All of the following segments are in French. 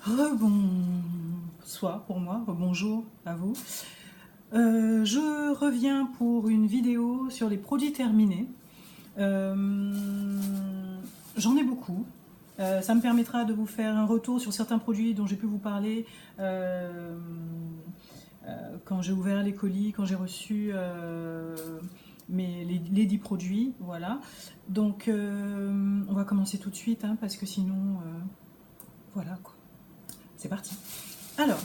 Rebonsoir pour moi, rebonjour à vous. Je reviens pour une vidéo sur les produits terminés. Euh, J'en ai beaucoup. Ça me permettra de vous faire un retour sur certains produits dont j'ai pu vous parler quand j'ai ouvert les colis, quand j'ai reçu les 10 produits. Voilà. Donc, on va commencer tout de suite hein, parce que sinon, voilà quoi. C'est parti. Alors,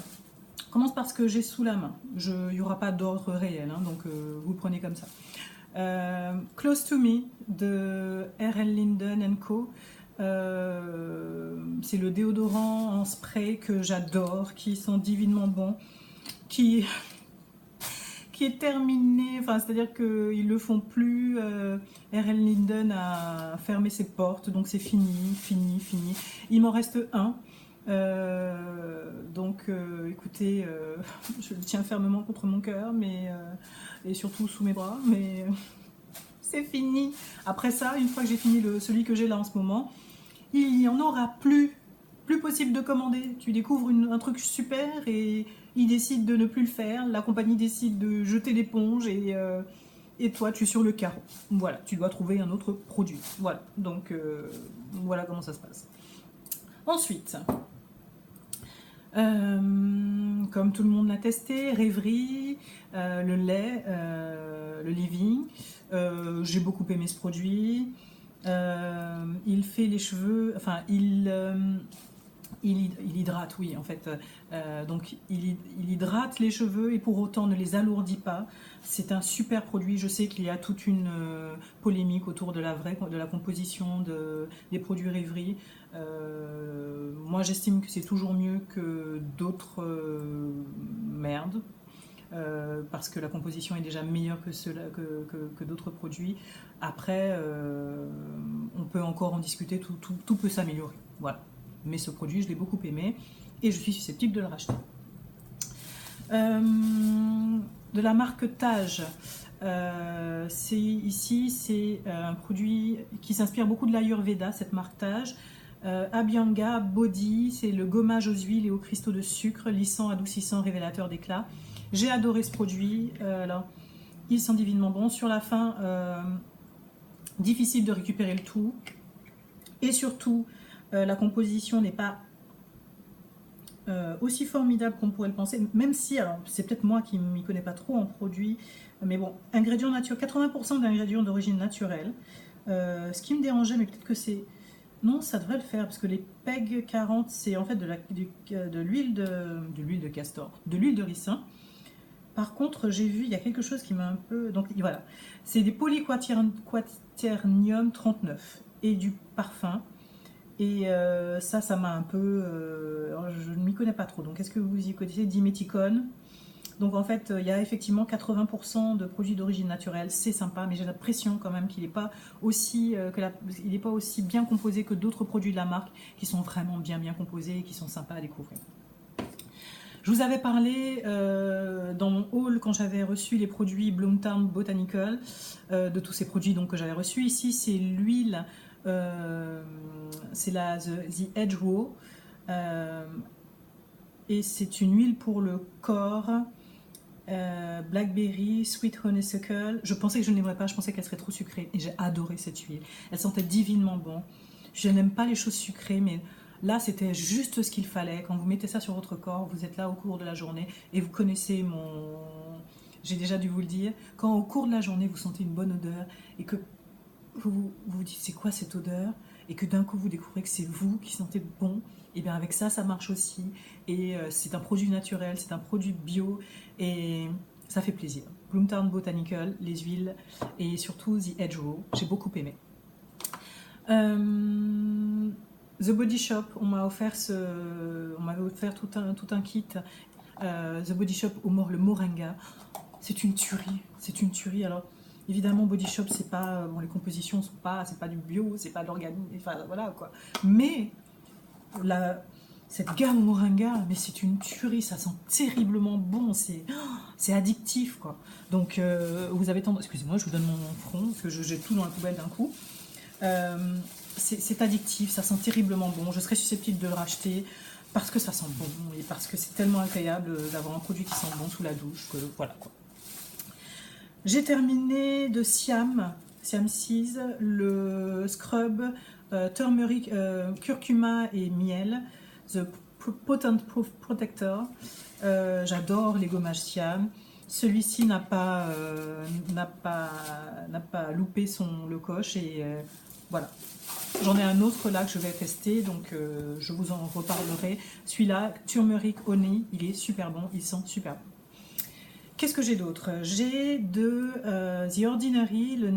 on commence par ce que j'ai sous la main. Il n'y aura pas d'ordre réel, hein, donc vous prenez comme ça. Close to Me de R.L. Linden Co. C'est le déodorant en spray que j'adore, qui sent divinement bon, qui, qui est terminé, enfin, c'est-à-dire qu'ils ne le font plus. R.L. Linden a fermé ses portes, donc c'est fini, fini, fini. Il m'en reste un. Écoutez, je le tiens fermement contre mon cœur, et surtout sous mes bras, mais c'est fini. Après ça, une fois que j'ai fini celui que j'ai là en ce moment, il n'y en aura plus. Plus possible de commander. Tu découvres un truc super et ils décident de ne plus le faire. La compagnie décide de jeter l'éponge et toi, tu es sur le carreau. Voilà, tu dois trouver un autre produit. Voilà, donc voilà comment ça se passe. Ensuite, comme tout le monde l'a testé, Rêverie, le lait, le living. J'ai beaucoup aimé ce produit. Il fait les cheveux, enfin il hydrate, oui, en fait. Donc il hydrate les cheveux et pour autant ne les alourdit pas. C'est un super produit. Je sais qu'il y a toute une polémique autour de la composition des produits Rêverie. Moi, j'estime que c'est toujours mieux que d'autres merdes. Parce que la composition est déjà meilleure que d'autres produits. Après, on peut encore en discuter, tout peut s'améliorer. Voilà. Mais ce produit, je l'ai beaucoup aimé et je suis susceptible de le racheter. De la marque Tage, c'est un produit qui s'inspire beaucoup de l'Ayurveda, cette marque Tage. Abhyanga Body, c'est le gommage aux huiles et aux cristaux de sucre, lissant, adoucissant, révélateur d'éclat. J'ai adoré ce produit. Là, il sent divinement bon. Sur la fin, difficile de récupérer le tout. Et surtout, la composition n'est pas aussi formidable qu'on pourrait le penser. Même si, alors c'est peut-être moi qui ne m'y connais pas trop en produits, mais bon, ingrédients naturels, 80% d'ingrédients d'origine naturelle. Ce qui me dérangeait, mais peut-être que c'est... Non, ça devrait le faire, parce que les PEG 40, c'est en fait de l'huile de castor, de l'huile de ricin. Par contre, j'ai vu, il y a quelque chose qui m'a un peu... Donc voilà, c'est des polyquaternium 39 et du parfum. Et ça m'a un peu... je ne m'y connais pas trop, donc est-ce que vous y connaissez? Diméthicone. Donc en fait, il y a effectivement 80% de produits d'origine naturelle, c'est sympa, mais j'ai l'impression quand même qu'il n'est pas aussi bien composé que d'autres produits de la marque qui sont vraiment bien composés et qui sont sympas à découvrir. Je vous avais parlé dans mon haul quand j'avais reçu les produits Bloomtown Botanical, de tous ces produits donc, que j'avais reçus. Ici, c'est l'huile, c'est The Edge Raw, et c'est une huile pour le corps. Blackberry, Sweet Honeysuckle. Je pensais que je ne l'aimerais pas, je pensais qu'elle serait trop sucrée et j'ai adoré cette huile. Elle sentait divinement bon. Je n'aime pas les choses sucrées, mais là c'était juste ce qu'il fallait. Quand vous mettez ça sur votre corps, vous êtes là au cours de la journée et vous connaissez mon... J'ai déjà dû vous le dire. Quand au cours de la journée vous sentez une bonne odeur et que vous vous dites c'est quoi cette odeur et que d'un coup vous découvrez que c'est vous qui sentez bon, et bien avec ça marche aussi. Et c'est un produit naturel, c'est un produit bio et ça fait plaisir. Bloomtown Botanical, les huiles et surtout The Edge Raw, j'ai beaucoup aimé. The Body Shop, on m'avait offert tout un kit. The Body Shop le Moringa, c'est une tuerie. Alors évidemment, Body Shop, c'est pas bon, les compositions c'est pas du bio, c'est pas de l'organique, enfin voilà quoi. Mais cette gamme Moringa, mais c'est une tuerie, ça sent terriblement bon, c'est addictif quoi. Donc vous avez tendance, excusez-moi, je vous donne mon front parce que j'ai tout dans la poubelle d'un coup. C'est addictif, ça sent terriblement bon. Je serais susceptible de le racheter. parce que ça sent bon et parce que c'est tellement agréable d'avoir un produit qui sent bon sous la douche que voilà quoi. J'ai terminé de Siam 6, le scrub turmeric, curcuma et miel, The Potent Proof Protector. J'adore les gommages Siam. Celui-ci n'a pas loupé le coche et voilà. J'en ai un autre là que je vais tester, donc je vous en reparlerai. Celui-là, turmeric honey, il est super bon, il sent super bon. Qu'est-ce que j'ai d'autre? J'ai de The Ordinary, le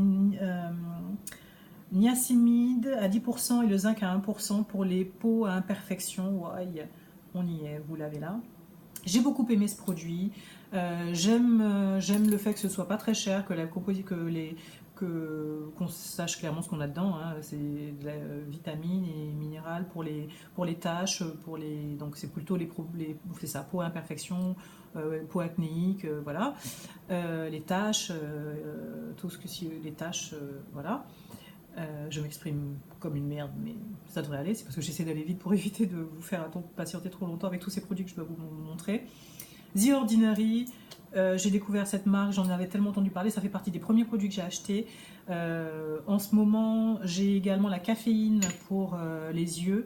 niacinamide à 10% et le zinc à 1% pour les peaux à imperfection. Ouais, on y est, vous l'avez là. J'ai beaucoup aimé ce produit. J'aime le fait que ce soit pas très cher, qu'on sache clairement ce qu'on a dedans. Hein. C'est de la vitamine et minérales pour les taches, donc c'est plutôt c'est ça, peau à imperfection, peau acnéique, voilà. Les taches, tout ce que les taches, voilà. Je m'exprime comme une merde, mais ça devrait aller. C'est parce que j'essaie d'aller vite pour éviter de vous faire patienter trop longtemps avec tous ces produits que je dois vous montrer. The Ordinary, j'ai découvert cette marque, j'en avais tellement entendu parler, ça fait partie des premiers produits que j'ai achetés. En ce moment, j'ai également la caféine pour les yeux.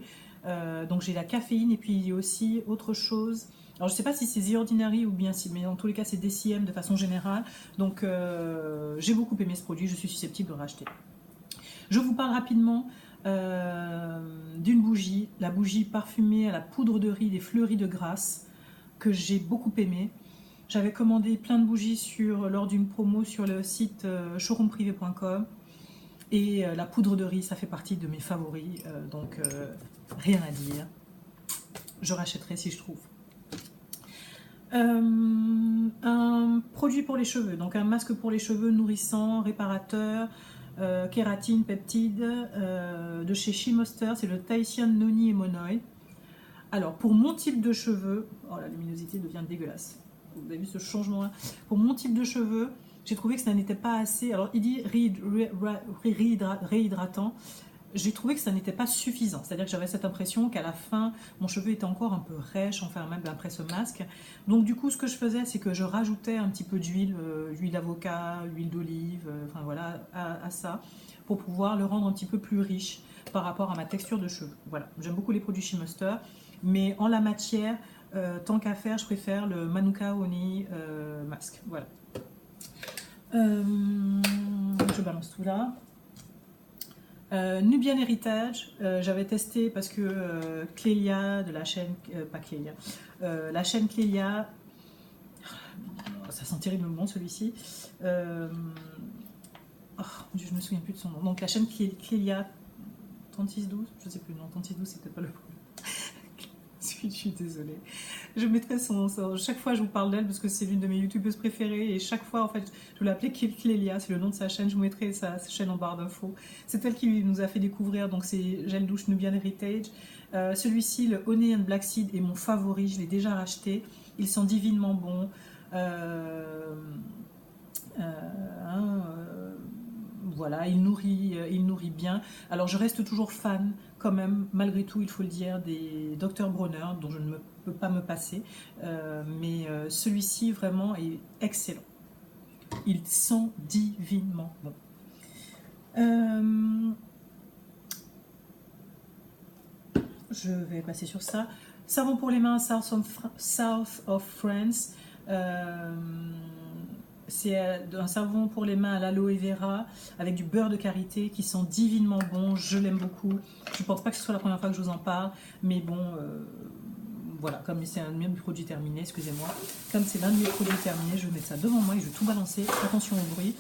Donc j'ai la caféine et puis il y a aussi autre chose. Alors je ne sais pas si c'est The Ordinary ou bien si, mais en tous les cas c'est DCM de façon générale. Donc j'ai beaucoup aimé ce produit, je suis susceptible de le racheter. Je vous parle rapidement d'une bougie, la bougie parfumée à la poudre de riz des fleuris de Grasse, que j'ai beaucoup aimé. J'avais commandé plein de bougies lors d'une promo sur le site showroomprivé.com et la poudre de riz, ça fait partie de mes favoris, donc rien à dire. Je rachèterai si je trouve. Un produit pour les cheveux, donc un masque pour les cheveux nourrissant, réparateur, kératine, peptide, de chez Shimoster, c'est le Tahitian Noni et Monoi. Alors pour mon type de cheveux, oh la luminosité devient dégueulasse, vous avez vu ce changement là. Pour mon type de cheveux, j'ai trouvé que ça n'était pas assez, alors il dit réhydratant, j'ai trouvé que ça n'était pas suffisant, c'est à dire que j'avais cette impression qu'à la fin mon cheveu était encore un peu rêche, enfin même après ce masque. Donc du coup ce que je faisais, c'est que je rajoutais un petit peu d'huile, huile d'avocat, huile d'olive, enfin voilà, à ça, pour pouvoir le rendre un petit peu plus riche par rapport à ma texture de cheveux. Voilà, j'aime beaucoup les produits Shimoster, mais en la matière, tant qu'à faire, je préfère le Manuka Honey masque. Voilà. Je balance tout là. Nubian Heritage, j'avais testé parce que Clélia de la chaîne, pas Clélia, la chaîne Clélia, ça sent terriblement celui-ci. Oh, je me souviens plus de son nom. Donc la chaîne Clélia 3612, je sais plus, non, 3612 c'est peut-être pas le problème. Je suis désolée. Je mettrai chaque fois je vous parle d'elle parce que c'est l'une de mes youtubeuses préférées et chaque fois en fait je l'appelais Clélia, c'est le nom de sa chaîne, je vous mettrai sa chaîne en barre d'infos. C'est elle qui nous a fait découvrir donc ces gels douche Nubian Heritage. Celui-ci, le Honey and Black Seed, est mon favori, je l'ai déjà racheté, il sent divinement bon. Voilà, il nourrit bien. Alors je reste toujours fan, quand même, malgré tout, il faut le dire, des Dr Bronner, dont je ne peux pas me passer. Mais celui-ci, vraiment, est excellent. Il sent divinement bon. Je vais passer sur ça. Savon pour les mains, South of France. C'est un savon pour les mains à l'aloe vera avec du beurre de karité qui sent divinement bon. Je l'aime beaucoup. Je ne pense pas que ce soit la première fois que je vous en parle, mais bon, voilà, comme c'est un de mes produits terminés, excusez-moi. Comme c'est l'un de mes produits terminés, je vais mettre ça devant moi et je vais tout balancer. Attention au bruit.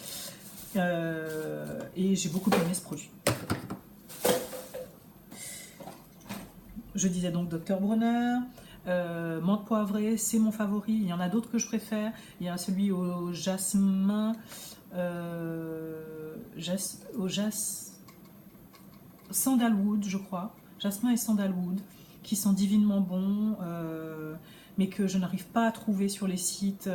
Et j'ai beaucoup aimé ce produit. Je disais donc Dr Bronner. Menthe poivrée, c'est mon favori. Il y en a d'autres que je préfère. Il y a celui au jasmin, sandalwood, je crois. Jasmin et sandalwood, qui sont divinement bons, mais que je n'arrive pas à trouver sur les sites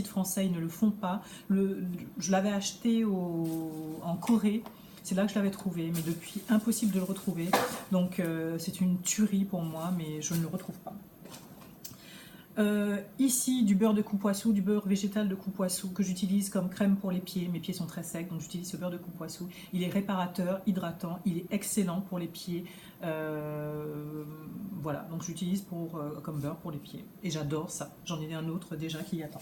français. Ils ne le font pas. Je l'avais acheté en Corée. C'est là que je l'avais trouvé, mais depuis, impossible de le retrouver. Donc, c'est une tuerie pour moi, mais je ne le retrouve pas. Ici, du beurre de cou-poissou, du beurre végétal de cou-poissou que j'utilise comme crème pour les pieds. Mes pieds sont très secs, donc j'utilise ce beurre de cou-poissou. Il est réparateur, hydratant, il est excellent pour les pieds. Voilà, donc j'utilise comme beurre pour les pieds. Et j'adore ça. J'en ai un autre déjà qui y attend.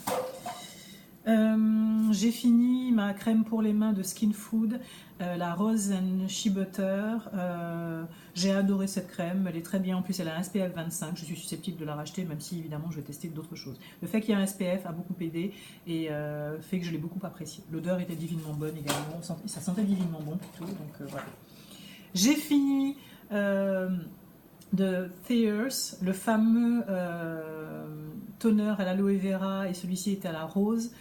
J'ai fini ma crème pour les mains de Skin Food, la Rose and Shea Butter. J'ai adoré cette crème, elle est très bien. En plus, elle a un SPF 25. Je suis susceptible de la racheter, même si évidemment je vais tester d'autres choses. Le fait qu'il y ait un SPF a beaucoup aidé et fait que je l'ai beaucoup apprécié. L'odeur était divinement bonne également. Ça sentait divinement bon plutôt. Donc voilà. J'ai fini de Thayers, le fameux toner à l'aloe vera, et celui-ci était à la rose.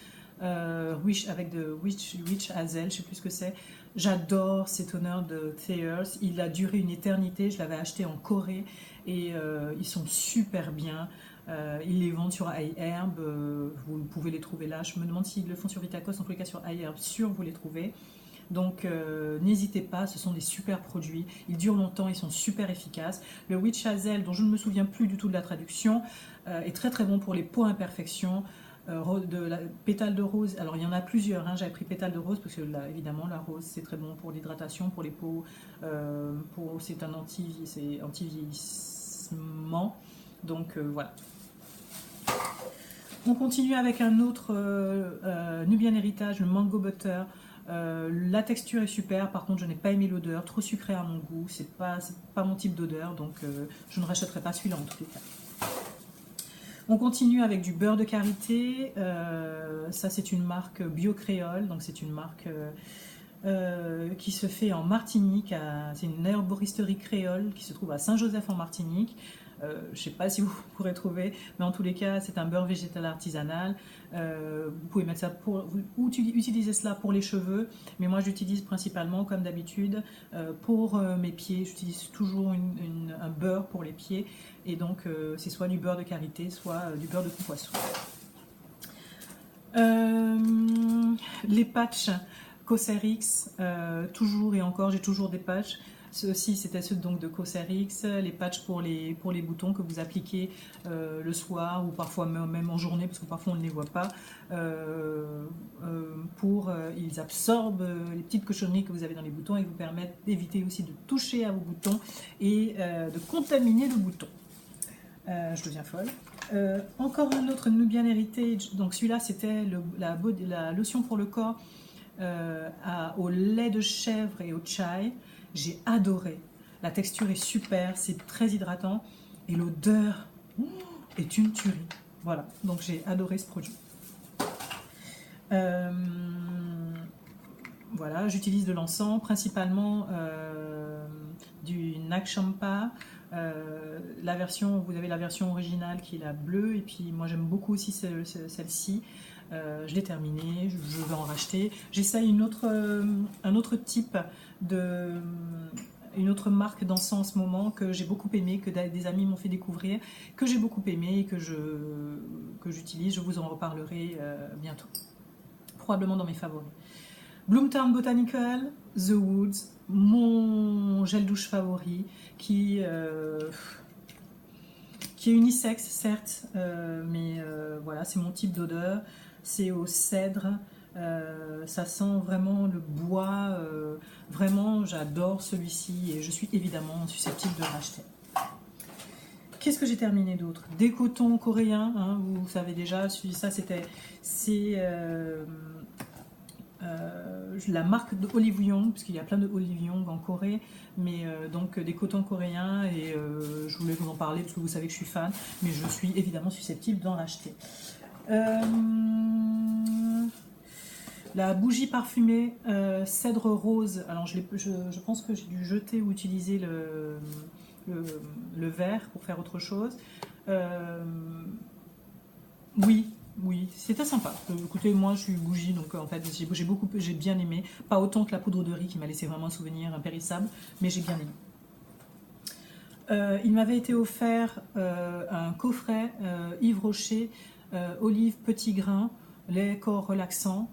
Avec de Witch Hazel, je sais plus ce que c'est. J'adore ces toners de Thayers. Il a duré une éternité. Je l'avais acheté en Corée et ils sont super bien. Ils les vendent sur iHerb. Vous pouvez les trouver là. Je me demande s'ils le font sur Vitacos. En tous les cas, sur iHerb, sûr, vous les trouvez. Donc n'hésitez pas, ce sont des super produits, ils durent longtemps, ils sont super efficaces. Le Witch Hazel, dont je ne me souviens plus du tout de la traduction, est très très bon pour les peaux imperfections. Pétale de rose, alors il y en a plusieurs, hein. J'avais pris pétale de rose parce que là, évidemment la rose c'est très bon pour l'hydratation, pour les peaux, c'est un anti-vieillissement, donc voilà. On continue avec un autre Nubian Heritage, le Mango Butter. La texture est super, par contre je n'ai pas aimé l'odeur, trop sucré à mon goût, c'est pas mon type d'odeur, donc je ne rachèterai pas celui-là en tous les cas. On continue avec du beurre de karité. Ça c'est une marque bio-créole, donc c'est une marque qui se fait en Martinique. C'est une herboristerie créole qui se trouve à Saint-Joseph en Martinique. Je ne sais pas si vous pourrez trouver, mais en tous les cas c'est un beurre végétal artisanal. Vous pouvez mettre ça ou utiliser cela pour les cheveux, mais moi j'utilise principalement comme d'habitude pour mes pieds. J'utilise toujours un beurre pour les pieds, et donc c'est soit du beurre de karité, soit du beurre de cou-poissou. Les patchs Cosrx, toujours et encore, j'ai toujours des patchs. Ceux-ci, c'était ceux donc de Cosrx, les patchs pour les boutons que vous appliquez le soir ou parfois même en journée, parce que parfois on ne les voit pas. Ils absorbent les petites cochonneries que vous avez dans les boutons et vous permettent d'éviter aussi de toucher à vos boutons et de contaminer le bouton. Je deviens folle. Encore un autre Nubian Heritage, donc celui-là c'était la lotion pour le corps au lait de chèvre et au chai. J'ai adoré, la texture est super, c'est très hydratant et l'odeur est une tuerie. Voilà, donc j'ai adoré ce produit. Voilà, j'utilise de l'encens, principalement du Nag Champa. Vous avez la version originale qui est la bleue, et puis moi j'aime beaucoup aussi celle-ci. Je l'ai terminée, je vais en racheter. J'essaye un autre type une autre marque d'encens en ce moment que j'ai beaucoup aimé, que des amis m'ont fait découvrir, que j'ai beaucoup aimé et que j'utilise. Je vous en reparlerai bientôt, probablement dans mes favoris. Bloomtown Botanical, The Woods, mon gel douche favori, qui est unisexe certes, mais voilà, c'est mon type d'odeur. C'est au cèdre, ça sent vraiment le bois, vraiment j'adore celui-ci et je suis évidemment susceptible de le racheter. Qu'est-ce que j'ai terminé d'autre? Des cotons coréens, hein, vous savez déjà, ça c'est la marque de Olive Young, parce qu'il y a plein de Olive Young en Corée, mais donc des cotons coréens, et je voulais vous en parler parce que vous savez que je suis fan, mais je suis évidemment susceptible d'en racheter. La bougie parfumée cèdre rose, alors je pense que j'ai dû jeter ou utiliser le verre pour faire autre chose. Oui, c'était sympa. Écoutez, moi je suis bougie, donc en fait j'ai bien aimé. Pas autant que la poudre de riz qui m'a laissé vraiment un souvenir impérissable, mais j'ai bien aimé. Il m'avait été offert un coffret Yves Rocher, olive petit grain, lait corps relaxant.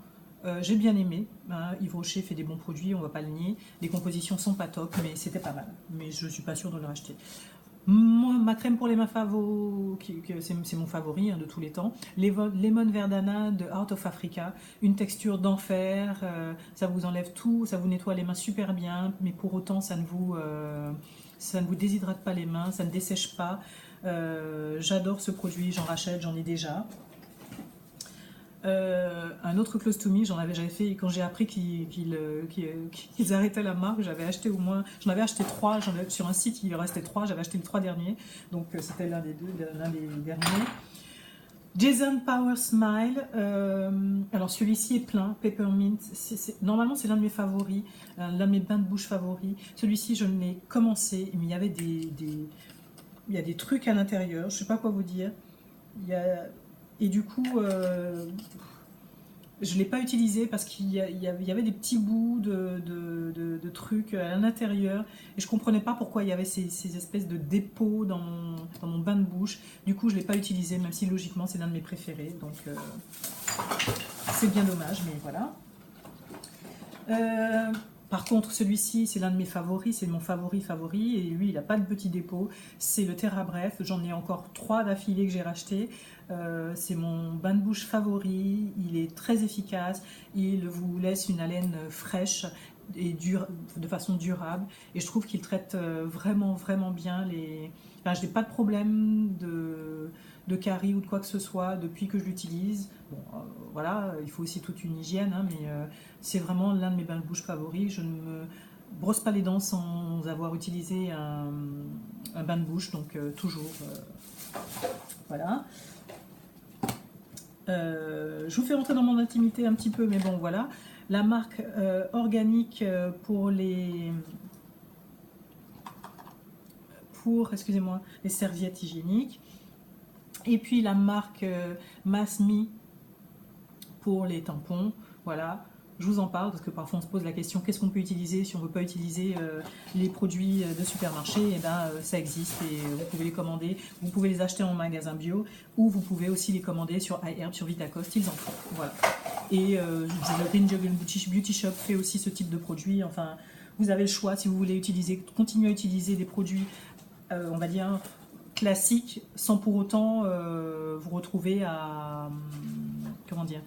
J'ai bien aimé, hein. Yves Rocher fait des bons produits, on va pas le nier. Les compositions sont pas top, mais c'était pas mal. Mais je suis pas sûre de le racheter. Moi, ma crème pour les mains c'est mon favori, hein, de tous les temps. Lemon Verdana de Out of Africa, une texture d'enfer, ça vous enlève tout, ça vous nettoie les mains super bien, mais pour autant ça ne vous déshydrate pas les mains, ça ne dessèche pas. J'adore ce produit, j'en rachète, j'en ai déjà. Un autre Close to Me, j'avais fait quand j'ai appris qu'ils arrêtaient la marque, j'avais acheté au moins, j'en avais acheté 3, sur un site il en restait 3, j'avais acheté les 3 derniers, donc c'était l'un des derniers. Jason Power Smile, alors celui-ci est plein, Peppermint, normalement c'est l'un de mes favoris, l'un de mes bains de bouche favoris. Celui-ci je l'ai commencé, mais il y avait il y a des trucs à l'intérieur, je sais pas quoi vous dire. Et du coup, je ne l'ai pas utilisé parce qu'il y avait des petits bouts de trucs à l'intérieur et je ne comprenais pas pourquoi il y avait ces espèces de dépôts dans mon bain de bouche. Du coup, je ne l'ai pas utilisé, même si logiquement c'est l'un de mes préférés. Donc, c'est bien dommage, mais voilà. Par contre, celui-ci, c'est l'un de mes favoris, c'est mon favori, et lui, il n'a pas de petits dépôts. C'est le TerraBref, j'en ai encore 3 d'affilée que j'ai racheté. C'est mon bain de bouche favori, il est très efficace, il vous laisse une haleine fraîche et de façon durable. Et je trouve qu'il traite vraiment, vraiment bien les... Enfin, je n'ai pas de problème de caries ou de quoi que ce soit depuis que je l'utilise. Bon, voilà, il faut aussi toute une hygiène, hein, mais c'est vraiment l'un de mes bains de bouche favoris. Je ne me brosse pas les dents sans avoir utilisé un bain de bouche, donc toujours. Voilà. Je vous fais rentrer dans mon intimité un petit peu, mais bon, voilà. La marque organique pour excusez-moi, les serviettes hygiéniques. Et puis la marque Mass Me pour les tampons. Voilà, je vous en parle parce que parfois on se pose la question qu'est-ce qu'on peut utiliser si on ne veut pas utiliser les produits de supermarché. Et ben ça existe et vous pouvez les commander. Vous pouvez les acheter en magasin bio ou vous pouvez aussi les commander sur iHerb, sur Vitacost, ils en font. Voilà. Et le Green Jungle Beauty Shop fait aussi ce type de produit. Enfin, vous avez le choix si vous voulez continuer à utiliser des produits, on va dire classiques, sans pour autant vous retrouver à comment dire,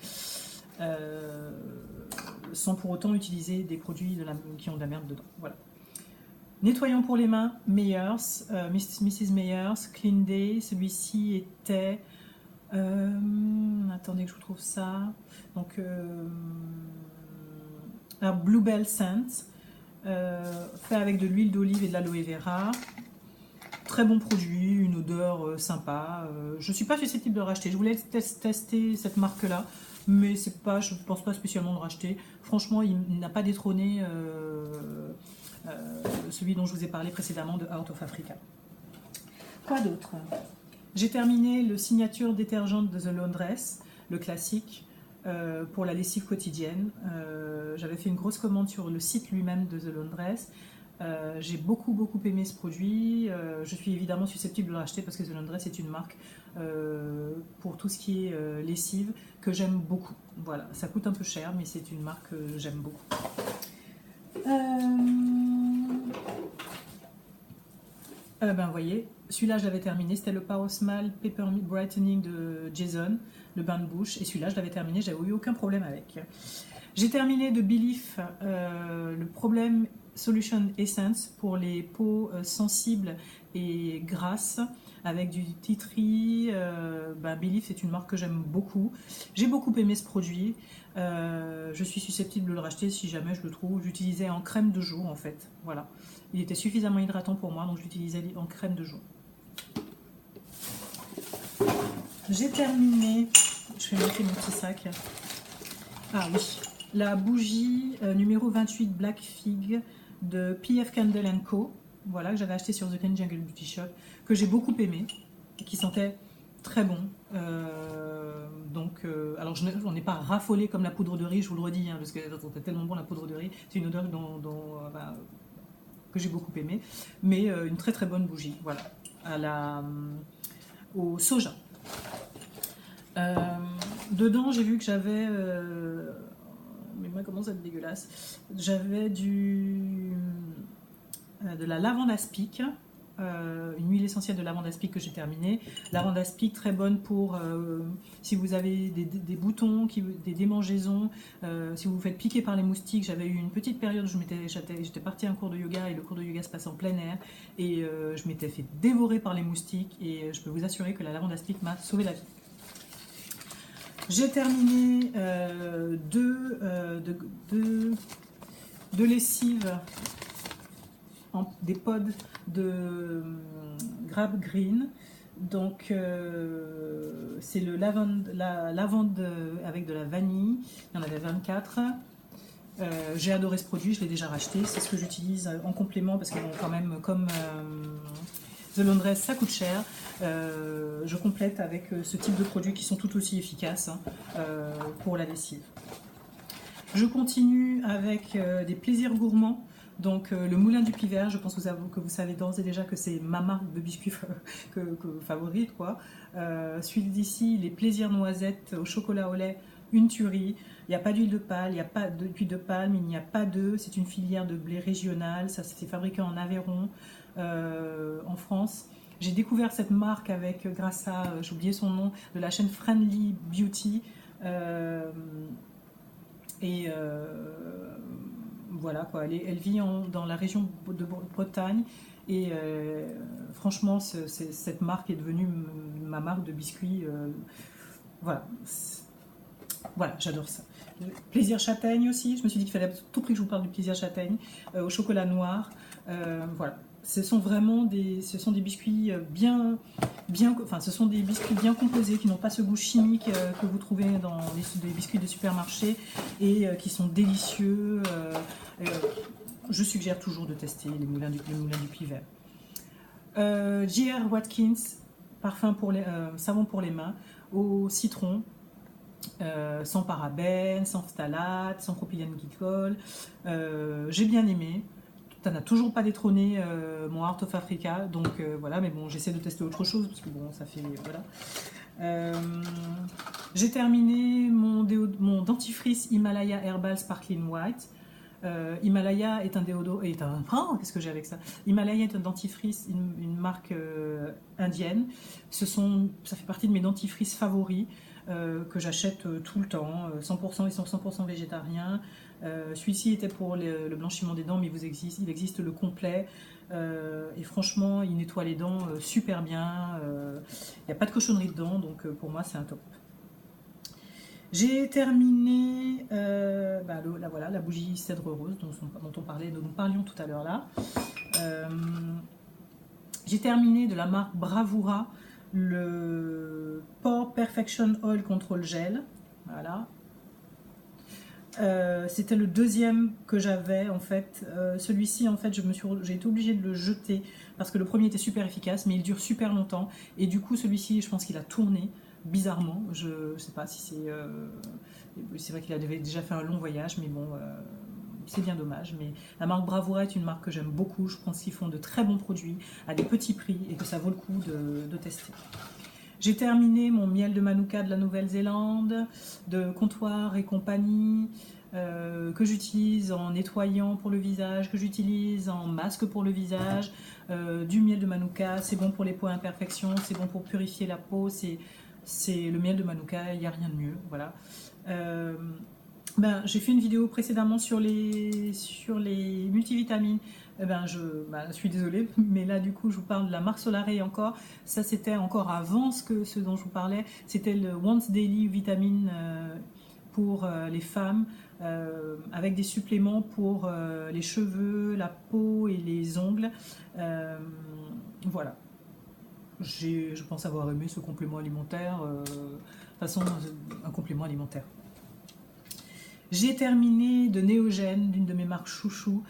sans pour autant utiliser des produits qui ont de la merde dedans. Voilà. Nettoyant pour les mains, Meyers, Mrs. Meyers, Clean Day. Celui-ci était... attendez que je vous trouve ça. Donc, Bluebell Scent, fait avec de l'huile d'olive et de l'aloe vera. Très bon produit, une odeur sympa. Je ne suis pas susceptible de le racheter. Je voulais tester cette marque-là, mais je ne pense pas spécialement le racheter. Franchement, il n'a pas détrôné celui dont je vous ai parlé précédemment de Out of Africa. Quoi d'autre? J'ai terminé le signature détergent de The Laundress, le classique, pour la lessive quotidienne. J'avais fait une grosse commande sur le site lui-même de The Laundress. J'ai beaucoup aimé ce produit. Je suis évidemment susceptible de le racheter parce que The Laundress est une marque pour tout ce qui est lessive que j'aime beaucoup. Voilà, ça coûte un peu cher, mais c'est une marque que j'aime beaucoup. Ben, vous voyez, celui-là je l'avais terminé, c'était le Power Smile Peppermint Brightening de Jason, le bain de bouche, et celui-là je l'avais terminé, j'avais eu aucun problème avec. J'ai terminé de Belif le Problem Solution Essence pour les peaux sensibles et grasses avec du tea tree. Belif c'est une marque que j'aime beaucoup. J'ai beaucoup aimé ce produit. Je suis susceptible de le racheter si jamais je le trouve. J'utilisais en crème de jour en fait. Voilà. Il était suffisamment hydratant pour moi, donc j'utilisais en crème de jour. J'ai terminé. Je vais mettre mon petit sac. Ah oui. La bougie numéro 28 Black Fig de PF Candle & Co. Voilà, que j'avais acheté sur The Green Jungle Beauty Shop, que j'ai beaucoup aimé, et qui sentait très bon. Alors je n'en ai pas raffolé comme la poudre de riz, je vous le redis, hein, parce que c'était tellement bon la poudre de riz. C'est une odeur que j'ai beaucoup aimé, mais une très bonne bougie, voilà, au soja. Dedans, j'ai vu que j'avais mes mains commencent à être dégueulasses. J'avais de la lavande aspic, une huile essentielle de lavande aspic que j'ai terminée. Lavande aspic très bonne pour si vous avez des boutons, des démangeaisons, si vous vous faites piquer par les moustiques. J'avais eu une petite période où j'étais partie à un cours de yoga et le cours de yoga se passait en plein air et je m'étais fait dévorer par les moustiques et je peux vous assurer que la lavande aspic m'a sauvé la vie. J'ai terminé deux lessives, des pods de Grab Green. Donc c'est la lavande avec de la vanille. Il y en avait 24. J'ai adoré ce produit, je l'ai déjà racheté. C'est ce que j'utilise en complément parce que bon, quand même comme The Laundress ça coûte cher. Je complète avec ce type de produits qui sont tout aussi efficaces pour la lessive. Je continue avec des plaisirs gourmands. Donc le Moulin du Puy Vert, je pense que vous savez d'ores et déjà que c'est ma marque de biscuits favorite, quoi. Celui d'ici, les plaisirs noisettes au chocolat au lait, une tuerie. Il n'y a pas d'huile de palme, il n'y a pas d'huile de palme, il n'y a pas d'œufs. C'est une filière de blé régional. Ça, c'est fabriqué en Aveyron, en France. J'ai découvert cette marque grâce à, j'ai oublié son nom, de la chaîne Friendly Beauty. Voilà quoi, elle vit dans la région de Bretagne et franchement cette marque est devenue ma marque de biscuits. Voilà, j'adore ça. Plaisir châtaigne aussi, je me suis dit qu'il fallait à tout prix que je vous parle du plaisir châtaigne au chocolat noir. Voilà, ce sont des biscuits ce sont des biscuits bien composés qui n'ont pas ce goût chimique que vous trouvez dans des biscuits de supermarché et qui sont délicieux. Je suggère toujours de tester les moulins du Puy Vert. J.R. Watkins, savon pour les mains au citron. Sans parabènes, sans phtalate, sans propylène-glycol. J'ai bien aimé. Ça n'a toujours pas détrôné mon Heart of Africa, donc voilà, mais bon, j'essaie de tester autre chose parce que bon, ça fait voilà. J'ai terminé mon dentifrice Himalaya Herbal Sparkling White. Himalaya est un qu'est-ce que j'ai avec ça? Himalaya est un dentifrice, une marque indienne. Ça fait partie de mes dentifrices favoris. Que j'achète tout le temps, 100%, ils sont 100% végétariens. Celui-ci était pour le blanchiment des dents, mais il existe le complet. Et franchement, il nettoie les dents super bien. Il n'y a pas de cochonnerie dedans, donc pour moi, c'est un top. J'ai terminé la bougie cèdre rose dont nous parlions tout à l'heure là. J'ai terminé de la marque Bravura le Pore Perfection Oil Control Gel. Voilà. C'était le deuxième que j'avais en fait. Celui-ci en fait j'ai été obligée de le jeter parce que le premier était super efficace mais il dure super longtemps et du coup celui-ci je pense qu'il a tourné bizarrement. Je sais pas si c'est vrai qu'il avait déjà fait un long voyage mais bon c'est bien dommage. Mais la marque Bravura est une marque que j'aime beaucoup. Je pense qu'ils font de très bons produits à des petits prix et que ça vaut le coup de tester. J'ai terminé mon miel de Manuka de la Nouvelle-Zélande, de Comptoir et compagnie, que j'utilise en nettoyant pour le visage, que j'utilise en masque pour le visage, du miel de Manuka, c'est bon pour les peaux imperfections, c'est bon pour purifier la peau, c'est le miel de Manuka, il n'y a rien de mieux, voilà. J'ai fait une vidéo précédemment sur les multivitamines. Je suis désolée, mais là du coup je vous parle de la marque Solare encore. Ça c'était encore avant ce dont je vous parlais. C'était le Once Daily Vitamine pour les femmes avec des suppléments pour les cheveux, la peau et les ongles. Voilà. Je pense avoir aimé ce complément alimentaire. De toute façon, un complément alimentaire. J'ai terminé de Néogène, d'une de mes marques chouchou,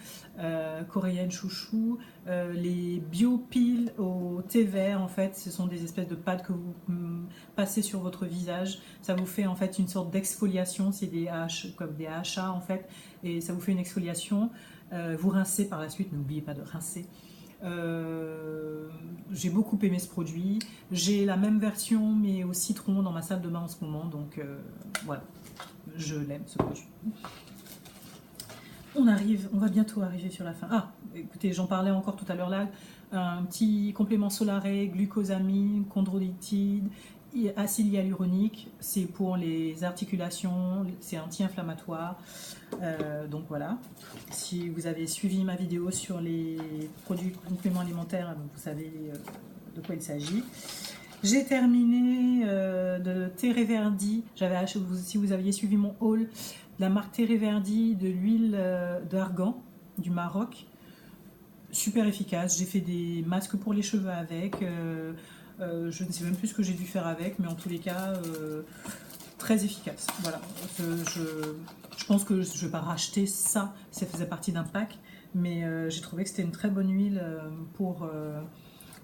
coréenne chouchou, les BioPeel au thé vert. En fait, ce sont des espèces de pâtes que vous passez sur votre visage. Ça vous fait en fait une sorte d'exfoliation, c'est comme des AHA en fait, et ça vous fait une exfoliation. Vous rincez par la suite, n'oubliez pas de rincer. J'ai beaucoup aimé ce produit. J'ai la même version mais au citron dans ma salle de bain en ce moment, donc voilà. Je l'aime ce produit. On va bientôt arriver sur la fin. Ah, écoutez, j'en parlais encore tout à l'heure là, un petit complément solaré, glucosamine, chondroïtide, acide hyaluronique, c'est pour les articulations, c'est anti-inflammatoire. Donc voilà, si vous avez suivi ma vidéo sur les produits compléments alimentaires, vous savez de quoi il s'agit. J'ai terminé de Tereverdi. J'avais acheté, si vous aviez suivi mon haul, la marque Tereverdi de l'huile d'argan du Maroc. Super efficace. J'ai fait des masques pour les cheveux avec. Je ne sais même plus ce que j'ai dû faire avec, mais en tous les cas, très efficace. Voilà. Je pense que je ne vais pas racheter ça. Ça faisait partie d'un pack, mais j'ai trouvé que c'était une très bonne huile pour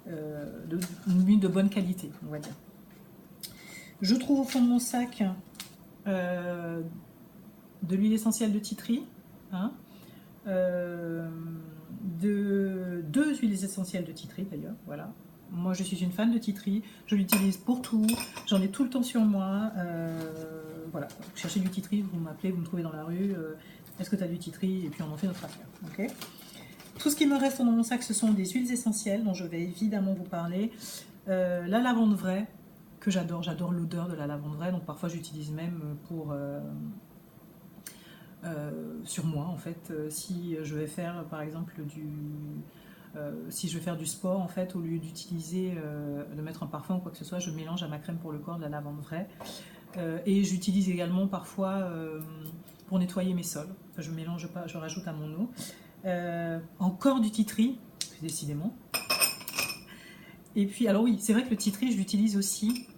une huile de bonne qualité, on va dire. Je trouve au fond de mon sac de l'huile essentielle de tea tree, hein, deux huiles essentielles de tea tree d'ailleurs, voilà. Moi je suis une fan de tea tree, je l'utilise pour tout, j'en ai tout le temps sur moi, voilà. Vous cherchez du tea tree, vous m'appelez, vous me trouvez dans la rue, est-ce que tu as du tea tree, et puis on en fait notre affaire, ok. Tout ce qui me reste dans mon sac, ce sont des huiles essentielles dont je vais évidemment vous parler. La lavande vraie, que j'adore l'odeur de la lavande vraie, donc parfois j'utilise même pour sur moi en fait, si je vais faire par exemple si je vais faire du sport en fait, au lieu d'utiliser de mettre un parfum ou quoi que ce soit, je mélange à ma crème pour le corps de la lavande vraie. Et j'utilise également parfois pour nettoyer mes sols. Enfin, je mélange pas, je rajoute à mon eau. Encore du tea tree, décidément. Et puis, alors oui, c'est vrai que le tea tree, je l'utilise aussi.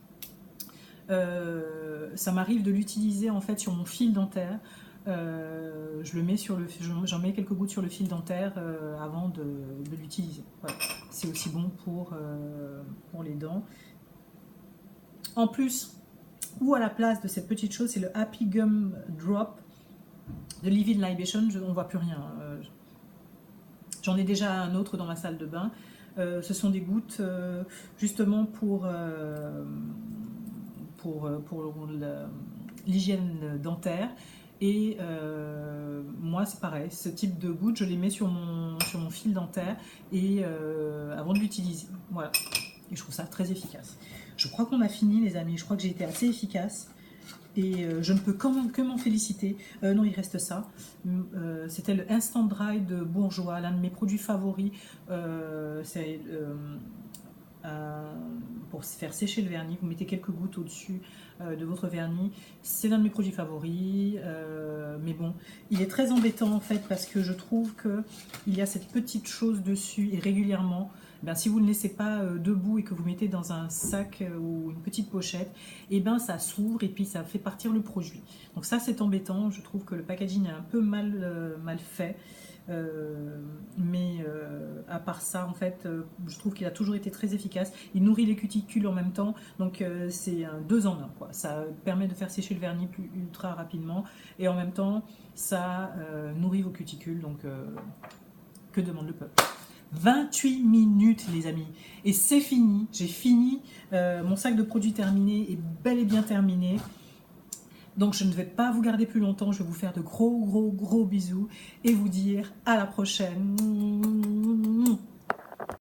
Ça m'arrive de l'utiliser en fait sur mon fil dentaire. Je le mets sur le, j'en mets quelques gouttes sur le fil dentaire avant de l'utiliser. Voilà. C'est aussi bon pour les dents. En plus, ou à la place de cette petite chose, c'est le Happy Gum Drop de Livid Libation. On ne voit plus rien. J'en ai déjà un autre dans ma salle de bain. Ce sont des gouttes justement pour l'hygiène dentaire. Et moi c'est pareil, ce type de gouttes je les mets sur mon fil dentaire et avant de l'utiliser. Voilà. Et je trouve ça très efficace. Je crois qu'on a fini les amis, je crois que j'ai été assez efficace. Et je ne peux que m'en féliciter. Non, il reste ça. C'était le Instant Dry de Bourjois, l'un de mes produits favoris. C'est pour faire sécher le vernis. Vous mettez quelques gouttes au-dessus de votre vernis. C'est l'un de mes produits favoris. Mais bon, il est très embêtant en fait parce que je trouve qu'il y a cette petite chose dessus et régulièrement. Ben, si vous ne le laissez pas debout et que vous mettez dans un sac ou une petite pochette, et ben ça s'ouvre et puis ça fait partir le produit. Donc ça c'est embêtant, je trouve que le packaging est un peu mal fait. Mais à part ça en fait je trouve qu'il a toujours été très efficace. Il nourrit les cuticules en même temps, donc c'est un 2 en 1 quoi. Ça permet de faire sécher le vernis ultra rapidement et en même temps ça nourrit vos cuticules, donc que demande le peuple. 28 minutes les amis et c'est fini, j'ai fini, mon sac de produits terminé est bel et bien terminé. Donc je ne vais pas vous garder plus longtemps, je vais vous faire de gros bisous et vous dire à la prochaine.